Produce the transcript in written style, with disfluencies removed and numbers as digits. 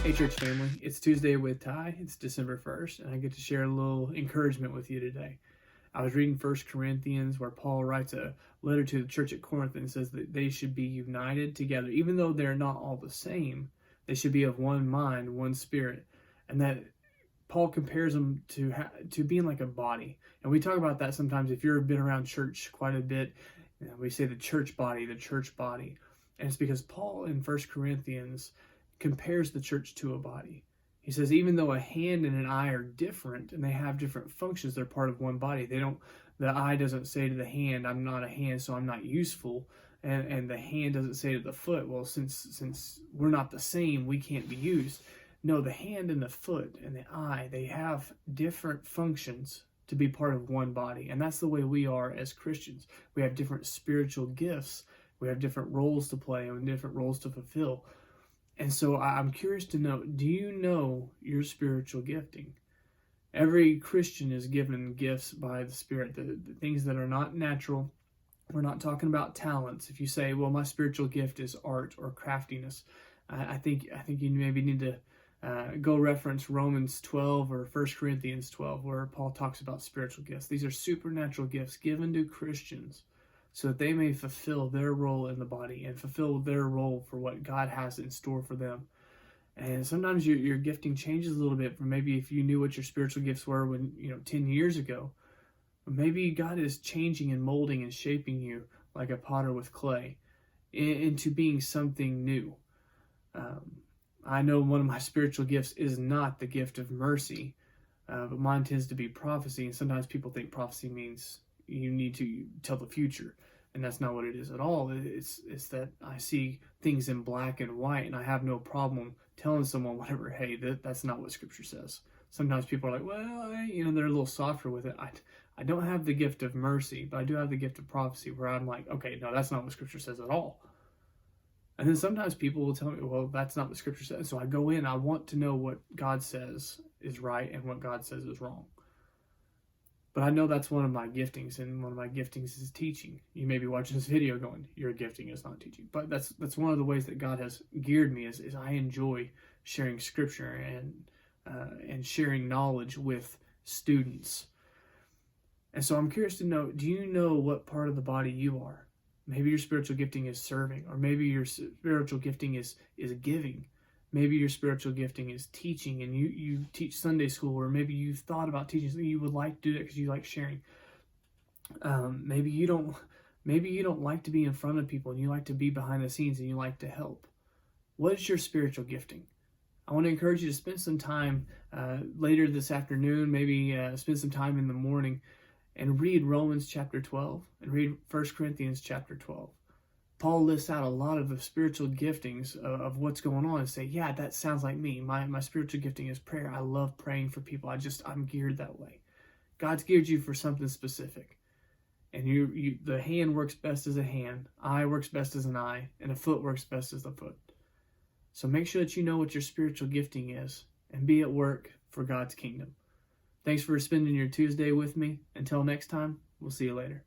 Hey, church family. It's Tuesday with Ty. It's December 1st, and I get to share a little encouragement with you today. I was reading 1 Corinthians where Paul writes a letter to the church at Corinth and says that they should be united together. Even though they're not all the same, they should be of one mind, one spirit. And that Paul compares them to being like a body. And we talk about that sometimes. If you've been around church quite a bit, we say the church body, the church body. And it's because Paul in 1 Corinthians compares the church to a body. He says even though a hand and an eye are different and they have different functions, they're part of one body. The eye doesn't say to the hand, I'm not a hand, so I'm not useful. And the hand doesn't say to the foot, well, since we're not the same, we can't be used. No, the hand and the foot and the eye, they have different functions to be part of one body. And that's the way we are as Christians. We have different spiritual gifts. We have different roles to play and different roles to fulfill. And so I'm curious to know, do you know your spiritual gifting? Every Christian is given gifts by the Spirit, the things that are not natural. We're not talking about talents. If you say, well, my spiritual gift is art or craftiness, I think you maybe need to go reference Romans 12 or 1 Corinthians 12, where Paul talks about spiritual gifts. These are supernatural gifts given to Christians so that they may fulfill their role in the body and fulfill their role for what God has in store for them. And sometimes your gifting changes a little bit from maybe if you knew what your spiritual gifts were 10 years ago. Maybe God is changing and molding and shaping you like a potter with clay into being something new. I know one of my spiritual gifts is not the gift of mercy, but mine tends to be prophecy. And sometimes people think prophecy means you need to tell the future, and that's not what it is at all. It's that I see things in black and white, and I have no problem telling someone whatever. Hey, that's not what Scripture says. Sometimes people are like, well, they're a little softer with it. I don't have the gift of mercy, but I do have the gift of prophecy, where I'm like, okay, no, that's not what Scripture says at all. And then sometimes people will tell me, well, that's not what Scripture says. So I go in, I want to know what God says is right and what God says is wrong. But I know that's one of my giftings, and one of my giftings is teaching. You may be watching this video going, your gifting is not teaching. But that's one of the ways that God has geared me is I enjoy sharing Scripture and sharing knowledge with students. And so I'm curious to know, do you know what part of the body you are? Maybe your spiritual gifting is serving, or maybe your spiritual gifting is giving. Maybe your spiritual gifting is teaching, and you teach Sunday school, or maybe you've thought about teaching something, you would like to do that because you like sharing. Maybe you don't like to be in front of people, and you like to be behind the scenes, and you like to help. What is your spiritual gifting? I want to encourage you to spend some time later this afternoon, maybe spend some time in the morning, and read Romans chapter 12 and read 1 Corinthians chapter 12. Paul lists out a lot of the spiritual giftings of what's going on and say, yeah, that sounds like me. My spiritual gifting is prayer. I love praying for people. I'm geared that way. God's geared you for something specific. And the hand works best as a hand, eye works best as an eye, and a foot works best as a foot. So make sure that you know what your spiritual gifting is and be at work for God's kingdom. Thanks for spending your Tuesday with me. Until next time, we'll see you later.